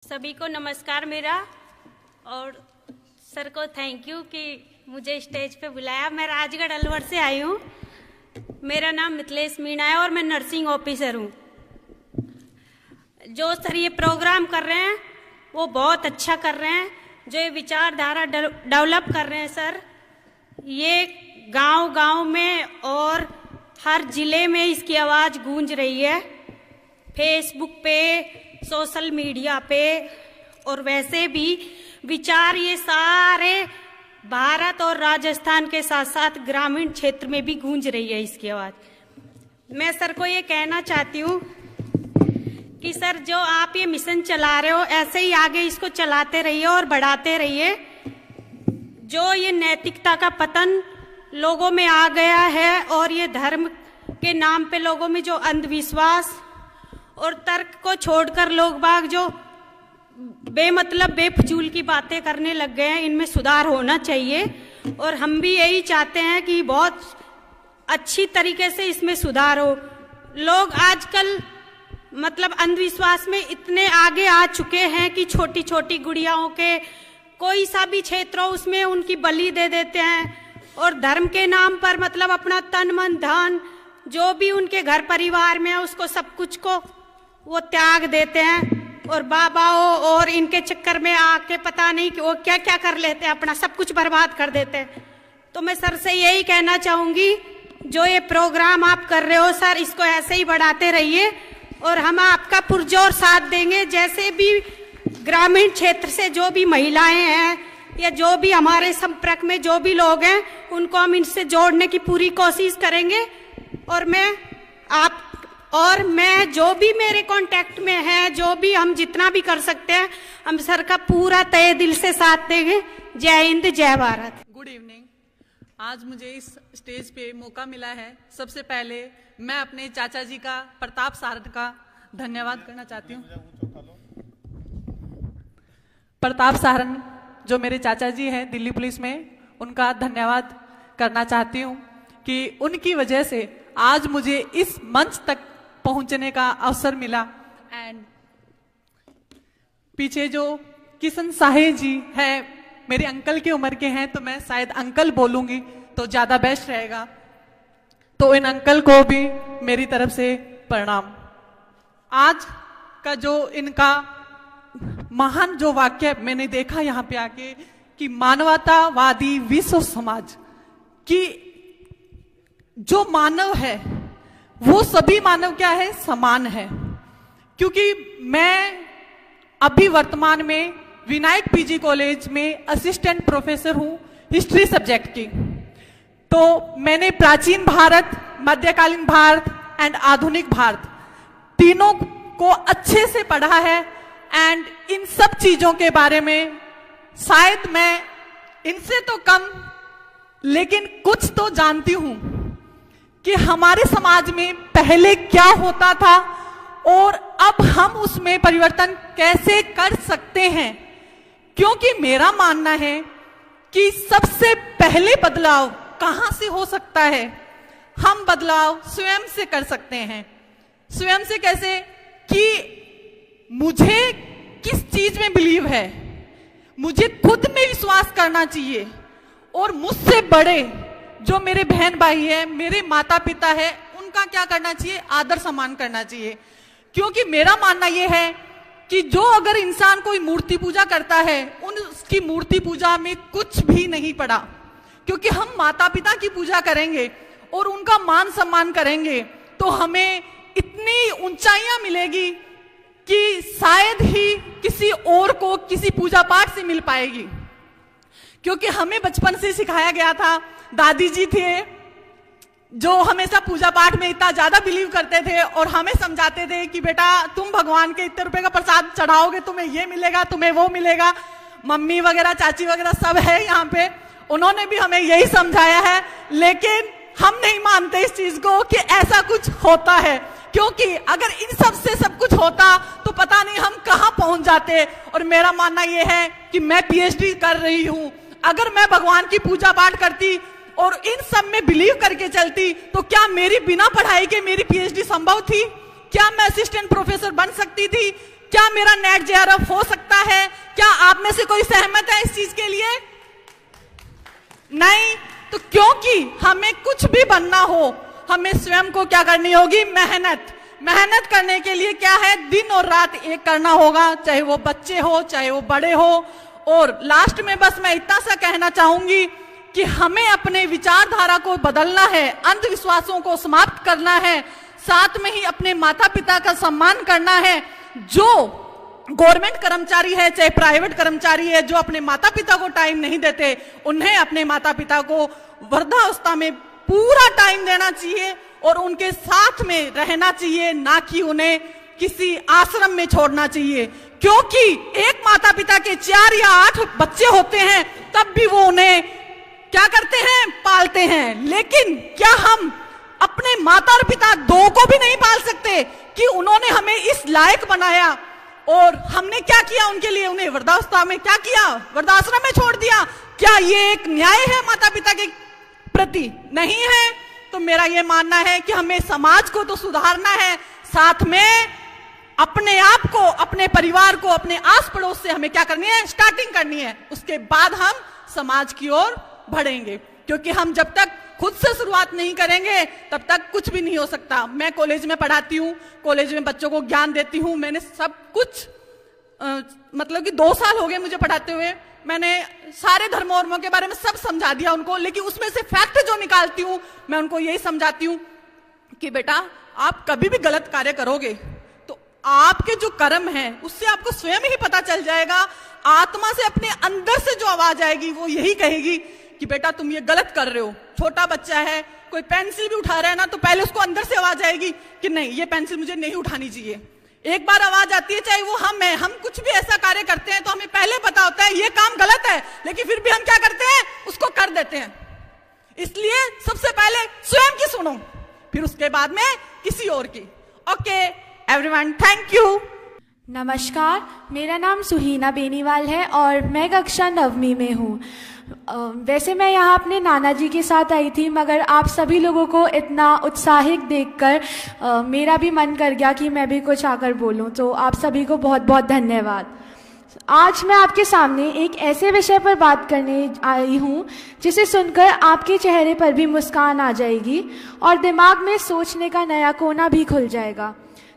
सभी को नमस्कार मेरा, और सर को थैंक यू कि मुझे स्टेज पे बुलाया। मैं राजगढ़ अलवर से आई हूँ। मेरा नाम मिथिलेश मीणा है और मैं नर्सिंग ऑफिसर हूँ। जो सर ये प्रोग्राम कर रहे हैं वो बहुत अच्छा कर रहे हैं। जो ये विचारधारा डेवलप कर रहे हैं सर, ये गांव-गांव में और हर जिले में इसकी आवाज़ गूंज रही है। फेसबुक पे, सोशल मीडिया पे और वैसे भी विचार ये सारे भारत और राजस्थान के साथ साथ ग्रामीण क्षेत्र में भी गूंज रही है इसकी आवाज़। मैं सर को ये कहना चाहती हूँ कि सर जो आप ये मिशन चला रहे हो ऐसे ही आगे इसको चलाते रहिए और बढ़ाते रहिए। जो ये नैतिकता का पतन लोगों में आ गया है और ये धर्म के नाम पे लोगों में जो अंधविश्वास और तर्क को छोड़कर लोग बाग जो बेमतलब बेफजूल की बातें करने लग गए हैं, इनमें सुधार होना चाहिए। और हम भी यही चाहते हैं कि बहुत अच्छी तरीके से इसमें सुधार हो। लोग आजकल मतलब अंधविश्वास में इतने आगे आ चुके हैं कि छोटी छोटी गुड़ियाओं के कोई सा भी क्षेत्र हो उसमें उनकी बलि दे देते हैं और धर्म के नाम पर मतलब अपना तन मन धन जो भी उनके घर परिवार में है उसको सब कुछ को वो त्याग देते हैं और बाबाओं और इनके चक्कर में आके पता नहीं कि वो क्या क्या कर लेते हैं, अपना सब कुछ बर्बाद कर देते हैं। तो मैं सर से यही कहना चाहूंगी, जो ये प्रोग्राम आप कर रहे हो सर, इसको ऐसे ही बढ़ाते रहिए और हम आपका पुरजोर साथ देंगे। जैसे भी ग्रामीण क्षेत्र से जो भी महिलाएं हैं या जो भी हमारे संपर्क में जो भी लोग हैं उनको हम इनसे जोड़ने की पूरी कोशिश करेंगे। और मैं जो भी मेरे कांटेक्ट में है, जो भी हम जितना भी कर सकते हैं, हम सर का पूरा तहे दिल से साथ देंगे। जय हिंद, जय भारत। Good evening. आज मुझे इस स्टेज पे मौका मिला है। सबसे पहले मैं अपने चाचा जी का, प्रताप सारन का धन्यवाद करना चाहती हूँ। प्रताप सारन जो मेरे चाचा जी हैं दिल्ली पुलिस में, उनका धन्यवाद करना चाहती हूँ कि उनकी वजह से आज मुझे इस मंच तक पहुंचने का अवसर मिला। एंड पीछे जो किशन साहे जी हैं, मेरे अंकल की उम्र के हैं, तो मैं शायद अंकल बोलूंगी तो ज्यादा बेस्ट रहेगा। तो इन अंकल को भी मेरी तरफ से प्रणाम। आज का जो इनका महान जो वाक्य मैंने देखा यहाँ पे आके कि मानवतावादी विश्व समाज की जो मानव है वो सभी मानव क्या है, समान है। क्योंकि मैं अभी वर्तमान में विनायक पीजी कॉलेज में असिस्टेंट प्रोफेसर हूँ हिस्ट्री सब्जेक्ट की। तो मैंने प्राचीन भारत, मध्यकालीन भारत एंड आधुनिक भारत तीनों को अच्छे से पढ़ा है। एंड इन सब चीजों के बारे में शायद मैं इनसे तो कम लेकिन कुछ तो जानती हूं कि हमारे समाज में पहले क्या होता था और अब हम उसमें परिवर्तन कैसे कर सकते हैं। क्योंकि मेरा मानना है कि सबसे पहले बदलाव कहां से हो सकता है, हम बदलाव स्वयं से कर सकते हैं। स्वयं से कैसे कि मुझे किस चीज में बिलीव है, मुझे खुद में विश्वास करना चाहिए और मुझसे बड़े जो मेरे बहन भाई है, मेरे माता पिता है, उनका क्या करना चाहिए, आदर सम्मान करना चाहिए। क्योंकि मेरा मानना यह है कि जो अगर इंसान कोई मूर्ति पूजा करता है, उसकी मूर्ति पूजा में कुछ भी नहीं पड़ा। क्योंकि हम माता पिता की पूजा करेंगे और उनका मान सम्मान करेंगे तो हमें इतनी ऊंचाइयां मिलेगी कि शायद ही किसी और को किसी पूजा पाठ से मिल पाएगी। क्योंकि हमें बचपन से सिखाया गया था, दादी जी थे जो हमेशा पूजा पाठ में इतना ज्यादा बिलीव करते थे और हमें समझाते थे कि बेटा तुम भगवान के इतने रुपए का प्रसाद चढ़ाओगे, तुम्हें ये मिलेगा, तुम्हें वो मिलेगा। मम्मी वगैरह, चाची वगैरह सब है यहाँ पे, उन्होंने भी हमें यही समझाया है। लेकिन हम नहीं मानते इस चीज को कि ऐसा कुछ होता है। क्योंकि अगर इन सब से सब कुछ होता तो पता नहीं हम कहां पहुंच जाते। और मेरा मानना यह है कि मैं पीएचडी कर रही हूं, अगर मैं भगवान की पूजा पाठ करती और इन सब में बिलीव करके चलती तो क्या मेरी बिना पढ़ाई के मेरी पीएचडी संभव थी? क्या मैं असिस्टेंट प्रोफेसर बन सकती थी? क्या मेरा नेट जेआरएफ हो सकता है? क्या आप में से कोई सहमत है इस चीज के लिए? नहीं। तो क्योंकि हमें कुछ भी बनना हो, हमें स्वयं को क्या करनी होगी? मेहनत करने के लिए क्या है? दिन और रात एक करना होगा, चाहे वो बच्चे हो चाहे वो बड़े हो। और लास्ट में बस मैं इतना सा कहना चाहूंगी कि हमें अपने विचारधारा को बदलना है, अंधविश्वासों को समाप्त करना है, साथ में ही अपने माता पिता का सम्मान करना है। जो गवर्नमेंट कर्मचारी है चाहे प्राइवेट कर्मचारी है, जो अपने माता पिता को टाइम नहीं देते, उन्हें अपने माता पिता को वृद्धावस्था में पूरा टाइम देना चाहिए और उनके साथ में रहना चाहिए, ना कि उन्हें किसी आश्रम में छोड़ना चाहिए। क्योंकि एक माता पिता के 4 या 8 बच्चे होते हैं, तब भी वो उन्हें क्या करते हैं? पालते हैं। लेकिन क्या हम अपने माता और पिता 2 को भी नहीं पाल सकते कि उन्होंने हमें इस लायक बनाया और हमने क्या किया उनके लिए? उन्हें वृद्धावस्था में क्या किया? वृद्धाश्रम में छोड़ दिया। क्या ये एक न्याय है माता पिता के प्रति? नहीं है। तो मेरा ये मानना है कि हमें समाज को तो सुधारना है, साथ में अपने आप को, अपने परिवार को, अपने आस पड़ोस से हमें क्या करनी है? स्टार्टिंग करनी है। उसके बाद हम समाज की ओर बढ़ेंगे, क्योंकि हम जब तक खुद से शुरुआत नहीं करेंगे तब तक कुछ भी नहीं हो सकता। मैं कॉलेज में पढ़ाती हूँ, कॉलेज में बच्चों को ज्ञान देती हूँ। मैंने सब कुछ मतलब कि 2 साल हो गए मुझे पढ़ाते हुए। मैंने सारे धर्मों के बारे में सब समझा दिया उनको, लेकिन उसमें से फैक्ट जो निकालती हूँ मैं उनको यही समझाती हूँ कि बेटा आप कभी भी गलत कार्य करोगे तो आपके जो कर्म है उससे आपको स्वयं ही पता चल जाएगा। आत्मा से, अपने अंदर से जो आवाज आएगी वो यही कहेगी कि बेटा तुम ये गलत कर रहे हो। छोटा बच्चा है, कोई पेंसिल भी उठा रहा है ना, तो पहले उसको अंदर से आवाज आएगी कि नहीं, ये पेंसिल मुझे नहीं उठानी चाहिए। एक बार आवाज आती है, चाहे वो हम है, हम कुछ भी ऐसा कार्य करते हैं तो हमें पहले पता होता है ये काम गलत है, लेकिन फिर भी हम क्या करते हैं? उसको कर देते हैं। इसलिए सबसे पहले स्वयं की सुनो, फिर उसके बाद में किसी और की। Okay everyone, thank you. नमस्कार, मेरा नाम सुहीना बेनीवाल है और मैं कक्षा 9वीं में हूँ। वैसे मैं यहाँ अपने नाना जी के साथ आई थी, मगर आप सभी लोगों को इतना उत्साहित देखकर मेरा भी मन कर गया कि मैं भी कुछ आकर बोलूँ। तो आप सभी को बहुत बहुत धन्यवाद। आज मैं आपके सामने एक ऐसे विषय पर बात करने आई हूँ जिसे सुनकर आपके चेहरे पर भी मुस्कान आ जाएगी और दिमाग में सोचने का नया कोना भी खुल जाएगा।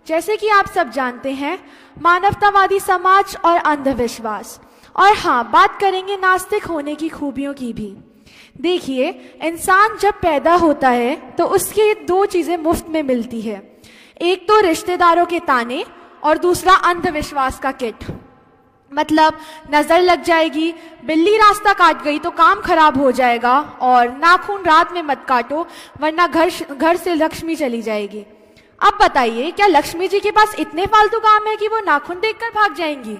जैसे कि आप सब जानते हैं, मानवतावादी समाज और अंधविश्वास, और हाँ, बात करेंगे नास्तिक होने की खूबियों की भी। देखिए, इंसान जब पैदा होता है तो उसके 2 चीजें मुफ्त में मिलती है, एक तो रिश्तेदारों के ताने और दूसरा अंधविश्वास का किट। मतलब नजर लग जाएगी, बिल्ली रास्ता काट गई तो काम खराब हो जाएगा, और नाखून रात में मत काटो वरना घर से लक्ष्मी चली जाएगी। अब बताइए, क्या लक्ष्मी जी के पास इतने फालतू काम है कि वो नाखून देखकर भाग जाएंगी?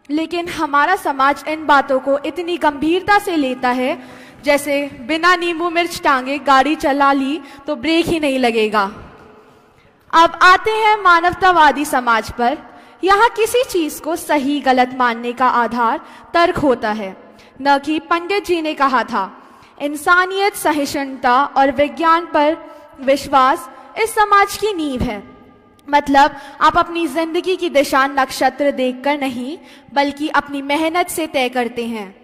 लेकिन हमारा समाज इन बातों को इतनी गंभीरता से लेता है जैसे बिना नींबू मिर्च टांगे गाड़ी चला ली तो ब्रेक ही नहीं लगेगा। अब आते हैं मानवतावादी समाज पर। यहाँ किसी चीज को सही गलत मानने का आधार तर्क होता है, न कि पंडित जी ने कहा था, इंसानियत, सहिष्णुता और विज्ञान पर विश्वास इस समाज की नींव है। मतलब आप अपनी जिंदगी की दिशा नक्षत्र देखकर नहीं बल्कि अपनी मेहनत से तय करते हैं।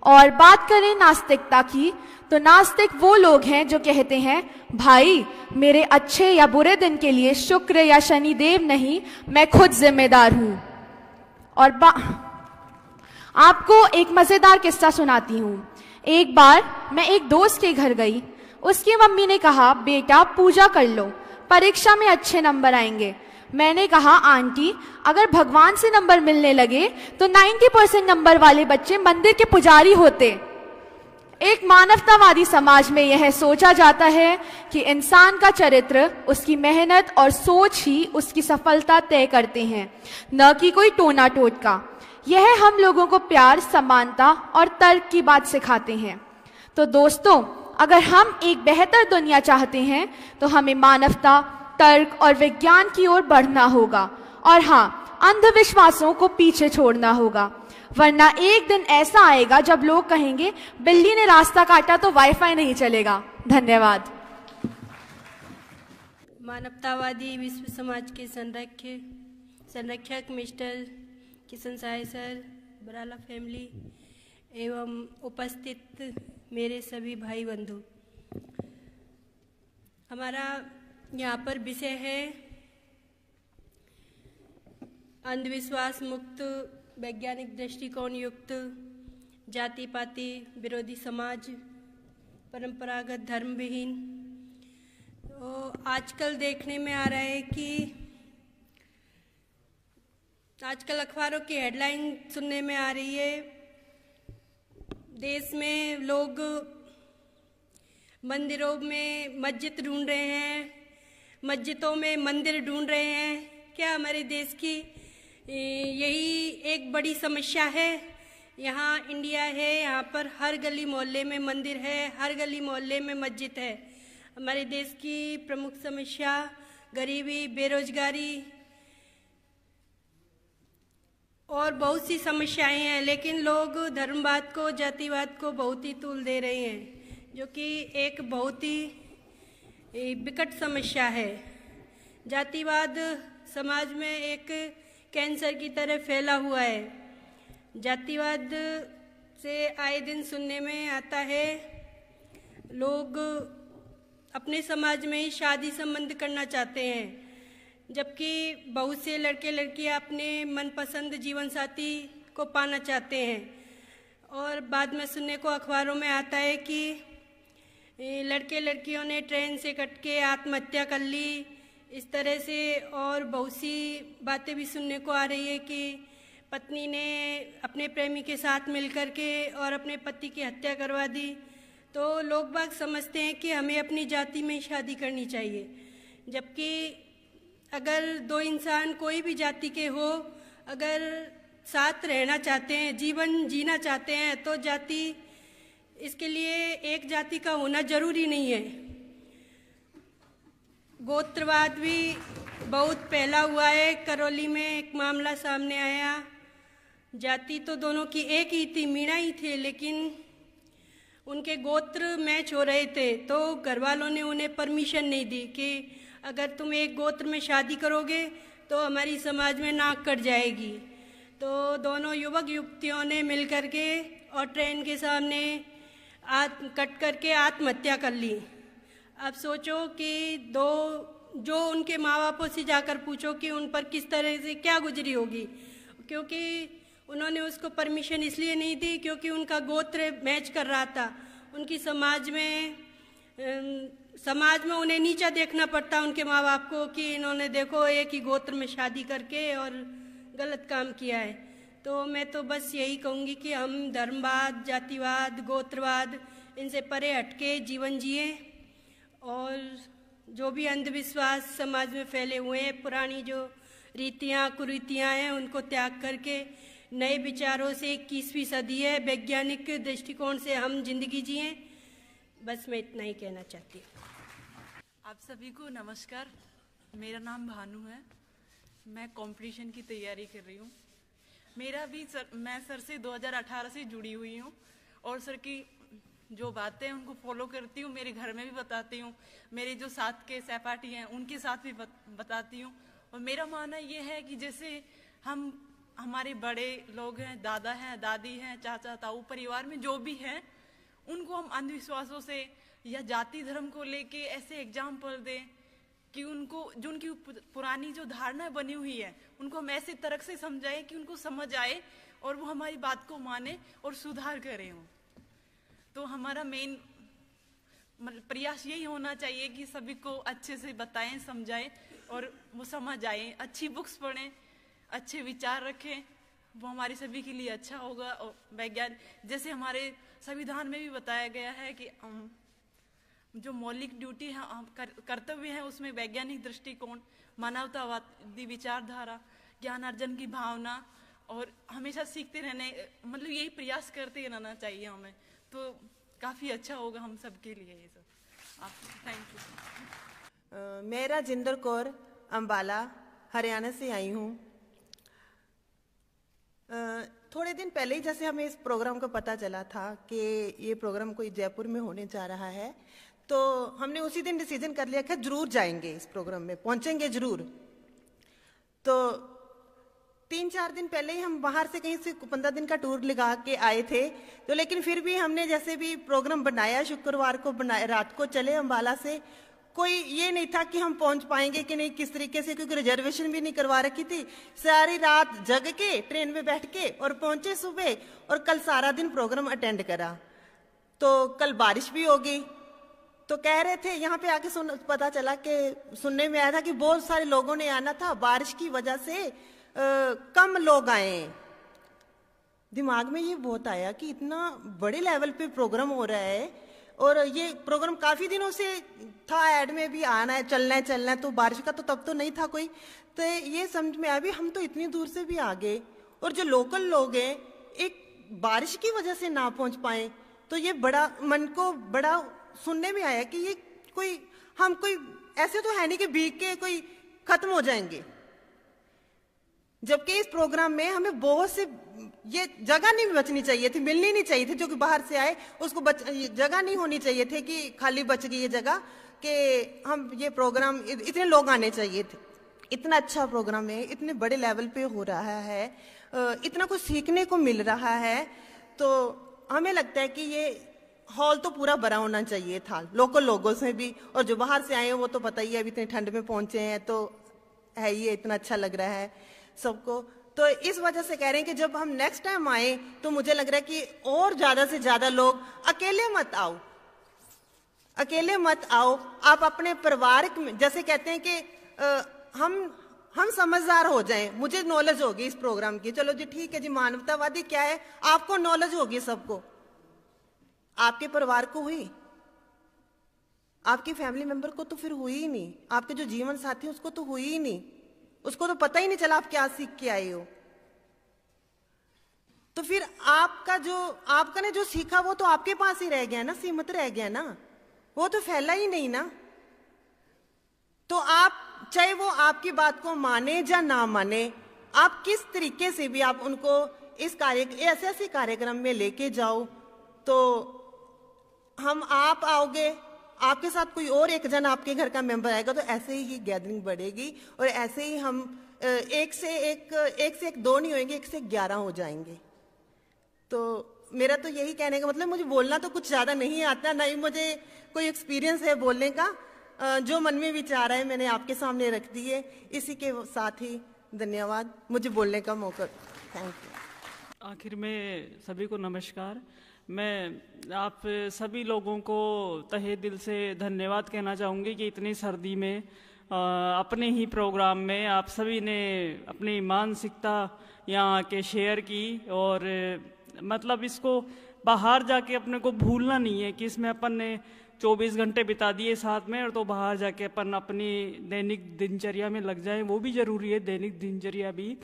और बात करें नास्तिकता की, तो नास्तिक वो लोग हैं जो कहते हैं, भाई मेरे अच्छे या बुरे दिन के लिए शुक्र या शनिदेव नहीं, मैं खुद जिम्मेदार हूं। और आपको एक मजेदार किस्सा सुनाती हूं। एक बार मैं एक दोस्त के घर गई। उसकी मम्मी ने कहा, बेटा पूजा कर लो, परीक्षा में अच्छे नंबर आएंगे। मैंने कहा, आंटी अगर भगवान से नंबर मिलने लगे तो 90% नंबर वाले बच्चे मंदिर के पुजारी होते। एक मानवतावादी समाज में यह सोचा जाता है कि इंसान का चरित्र, उसकी मेहनत और सोच ही उसकी सफलता तय करते हैं, न कि कोई टोना टोटका। यह हम लोगों को प्यार, समानता और तर्क की बात सिखाते हैं। तो दोस्तों, अगर हम एक बेहतर दुनिया चाहते हैं तो हमें मानवता, तर्क और विज्ञान की ओर बढ़ना होगा, और हाँ, अंधविश्वासों को पीछे छोड़ना होगा, वरना एक दिन ऐसा आएगा जब लोग कहेंगे बिल्ली ने रास्ता काटा तो वाईफाई नहीं चलेगा। धन्यवाद। मानवतावादी विश्व समाज के संरक्षक mister Kishan Sai sir, Barala family एवं उपस्थित मेरे सभी भाई बंधु, हमारा यहाँ पर विषय है अंधविश्वास मुक्त वैज्ञानिक दृष्टिकोण युक्त जाति पाति विरोधी समाज, परंपरागत धर्म विहीन। तो आजकल देखने में आ रहा है कि आजकल अखबारों की हेडलाइन सुनने में आ रही है, देश में लोग मंदिरों में मस्जिद ढूंढ रहे हैं, मस्जिदों में मंदिर ढूंढ रहे हैं। क्या हमारे देश की यही एक बड़ी समस्या है? यहाँ इंडिया है, यहाँ पर हर गली मोहल्ले में मंदिर है, हर गली मोहल्ले में मस्जिद है। हमारे देश की प्रमुख समस्या गरीबी, बेरोजगारी और बहुत सी समस्याएं हैं, लेकिन लोग धर्मवाद को, जातिवाद को बहुत ही तूल दे रहे हैं, जो कि एक बहुत ही विकट समस्या है। जातिवाद समाज में एक कैंसर की तरह फैला हुआ है। जातिवाद से आए दिन सुनने में आता है लोग अपने समाज में ही शादी संबंध करना चाहते हैं, जबकि बहुत से लड़के लड़कियां अपने मनपसंद जीवन साथी को पाना चाहते हैं। और बाद में सुनने को अखबारों में आता है कि लड़के लड़कियों ने ट्रेन से कट के आत्महत्या कर ली, इस तरह से। और बहुत सी बातें भी सुनने को आ रही है कि पत्नी ने अपने प्रेमी के साथ मिलकर के और अपने पति की हत्या करवा दी। तो लोग बाग समझते हैं कि हमें अपनी जाति में शादी करनी चाहिए, जबकि अगर दो इंसान कोई भी जाति के हो, अगर साथ रहना चाहते हैं, जीवन जीना चाहते हैं, तो जाति, इसके लिए एक जाति का होना जरूरी नहीं है। गोत्रवाद भी बहुत फैला हुआ है। करौली में एक मामला सामने आया, जाति तो दोनों की एक ही थी, मीणा ही थे, लेकिन उनके गोत्र मैच हो रहे थे, तो घर वालों ने उन्हें परमिशन नहीं दी कि अगर तुम एक गोत्र में शादी करोगे तो हमारी समाज में नाक कट जाएगी। तो दोनों युवक युवतियों ने मिलकर के और ट्रेन के सामने कट करके आत्महत्या कर ली। अब सोचो कि जो उनके माँ बापों से जाकर पूछो कि उन पर किस तरह से क्या गुजरी होगी, क्योंकि उन्होंने उसको परमिशन इसलिए नहीं दी क्योंकि उनका गोत्र मैच कर रहा था। उनकी समाज में उन्हें नीचा देखना पड़ता उनके माँ बाप को कि इन्होंने देखो एक ही गोत्र में शादी करके और गलत काम किया है। तो मैं तो बस यही कहूँगी कि हम धर्मवाद, जातिवाद, गोत्रवाद, इनसे परे हटके जीवन जिए और जो भी अंधविश्वास समाज में फैले हुए हैं, पुरानी जो रीतियाँ कुरीतियाँ हैं, उनको त्याग करके नए विचारों से 21वीं सदी है, वैज्ञानिक दृष्टिकोण से हम जिंदगी जिए। बस मैं इतना ही कहना चाहती हूँ। आप सभी को नमस्कार। मेरा नाम भानु है, मैं कंपटीशन की तैयारी कर रही हूँ। मैं सर से 2018 से जुड़ी हुई हूँ और सर की जो बातें हैं उनको फॉलो करती हूँ, मेरे घर में भी बताती हूँ, मेरे जो साथ के सहपाठी हैं उनके साथ भी बताती हूँ। और मेरा मानना ये है कि जैसे हमारे बड़े लोग हैं, दादा हैं, दादी हैं, चाचा ताऊ, परिवार में जो भी हैं, उनको हम अंधविश्वासों से या जाति धर्म को लेके ऐसे एग्जाम्पल दें कि उनकी पुरानी जो धारणा बनी हुई है उनको हम ऐसे तरह से समझाएं कि उनको समझ आए और वो हमारी बात को माने और सुधार करें हो। तो हमारा मेन प्रयास यही होना चाहिए कि सभी को अच्छे से बताएं, समझाएं और वो समझ आए, अच्छी बुक्स पढ़ें, अच्छे विचार रखें, वो हमारे सभी के लिए अच्छा होगा। और वैज्ञानिक जैसे हमारे संविधान में भी बताया गया है कि जो मौलिक ड्यूटी है, कर्तव्य है, उसमें वैज्ञानिक दृष्टिकोण, मानवतावादी विचारधारा, ज्ञान अर्जन की भावना और हमेशा सीखते रहने, मतलब यही प्रयास करते रहना चाहिए हमें। तो काफ़ी अच्छा होगा हम सबके लिए ये सब। आप थैंक यू। मैं राजिंदर कौर अम्बाला हरियाणा से आई हूँ। थोड़े दिन पहले ही जैसे हमें इस प्रोग्राम का पता चला था कि ये प्रोग्राम कोई जयपुर में होने जा रहा है, तो हमने उसी दिन डिसीजन कर लिया कि जरूर जाएंगे, इस प्रोग्राम में पहुंचेंगे जरूर। तो 3-4 दिन पहले ही हम बाहर से कहीं से 15 दिन का टूर लगा के आए थे, तो लेकिन फिर भी हमने जैसे भी प्रोग्राम बनाया, शुक्रवार को बनाया, रात को चले अम्बाला से, कोई ये नहीं था कि हम पहुंच पाएंगे कि नहीं, किस तरीके से, क्योंकि रिजर्वेशन भी नहीं करवा रखी थी। सारी रात जग के ट्रेन में बैठ के और पहुंचे सुबह, और कल सारा दिन प्रोग्राम अटेंड करा। तो कल बारिश भी हो गई, तो कह रहे थे यहाँ पे आके पता चला कि सुनने में आया था कि बहुत सारे लोगों ने आना था, बारिश की वजह से कम लोग आए। दिमाग में ये बहुत आया कि इतना बड़े लेवल पे प्रोग्राम हो रहा है, और ये प्रोग्राम काफी दिनों से था, ऐड में भी आना है, चलना है, तो बारिश का तो तब तो नहीं था कोई। तो ये समझ में आया भी हम तो इतनी दूर से भी आ गए, और जो लोकल लोग हैं एक बारिश की वजह से ना पहुंच पाए, तो ये बड़ा मन को बड़ा सुनने में आया कि ये कोई, हम कोई ऐसे तो है नहीं कि भीग के कोई खत्म हो जाएंगे। जबकि इस प्रोग्राम में हमें बहुत से, ये जगह नहीं बचनी चाहिए थी, मिलनी नहीं चाहिए थी, जो कि बाहर से आए उसको जगह नहीं होनी चाहिए थे कि खाली बच गई ये जगह, कि हम ये प्रोग्राम, इतने लोग आने चाहिए थे। इतना अच्छा प्रोग्राम है, इतने बड़े लेवल पे हो रहा है, इतना कुछ सीखने को मिल रहा है, तो हमें लगता है कि ये हॉल तो पूरा भरा होना चाहिए था, लोकल लोगों से भी, और जो बाहर से आए हैं वो तो पता ही है, अभी इतनी ठंड में पहुंचे हैं, तो है ये इतना अच्छा लग रहा है सबको। तो इस वजह से कह रहे हैं कि जब हम नेक्स्ट टाइम आए तो मुझे लग रहा है कि और ज्यादा से ज्यादा लोग, अकेले मत आओ, अकेले मत आओ, आप अपने परिवार में, जैसे कहते हैं कि हम समझदार हो जाएं, मुझे नॉलेज होगी इस प्रोग्राम की, चलो जी ठीक है जी, मानवतावादी क्या है, आपको नॉलेज होगी, सबको, आपके परिवार को हुई, आपकी फैमिली मेंबर को तो फिर हुई ही नहीं, आपके जो जीवन साथी उसको तो हुई ही नहीं, उसको तो पता ही नहीं चला आप क्या सीख के आए हो। तो फिर आपका ने जो सीखा वो तो आपके पास ही रह गया ना, सीमित रह गया ना, वो तो फैला ही नहीं ना। तो आप चाहे वो आपकी बात को माने या ना माने, आप किस तरीके से भी आप उनको इस ऐसे कार्यक्रम में लेके जाओ, तो आप आओगे, आपके साथ कोई और एक जन आपके घर का मेंबर आएगा, तो ऐसे ही गैदरिंग बढ़ेगी, और ऐसे ही हम एक से एक 2 नहीं होंगे, 1 से 11 हो जाएंगे। तो मेरा तो यही कहने का मतलब, मुझे बोलना तो कुछ ज्यादा नहीं आता, ना ही मुझे कोई एक्सपीरियंस है बोलने का, जो मन में विचार है मैंने आपके सामने रख दिए। इसी के साथ ही धन्यवाद मुझे बोलने का मौका। Thank you. आखिर में सभी को नमस्कार। मैं आप सभी लोगों को तहे दिल से धन्यवाद कहना चाहूँगी कि इतनी सर्दी में अपने ही प्रोग्राम में आप सभी ने अपनी मानसिकता यहाँ आके शेयर की, और मतलब इसको बाहर जाके अपने को भूलना नहीं है कि इसमें अपन ने 24 घंटे बिता दिए साथ में, और तो बाहर जाके अपन अपनी दैनिक दिनचर्या में लग जाएं, वो भी ज़रूरी है, दैनिक दिनचर्या भी,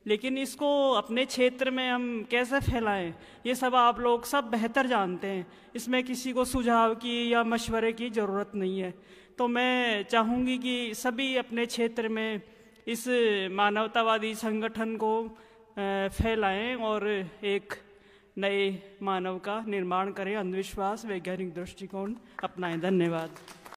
लेकिन इसको अपने क्षेत्र में हम कैसे फैलाएं ये सब आप लोग सब बेहतर जानते हैं। इसमें किसी को सुझाव की या मशवरे की ज़रूरत नहीं है। तो मैं चाहूँगी कि सभी अपने क्षेत्र में इस मानवतावादी संगठन को फैलाएं और एक नए मानव का निर्माण करें, अंधविश्वास वैज्ञानिक दृष्टिकोण अपनाएं। धन्यवाद।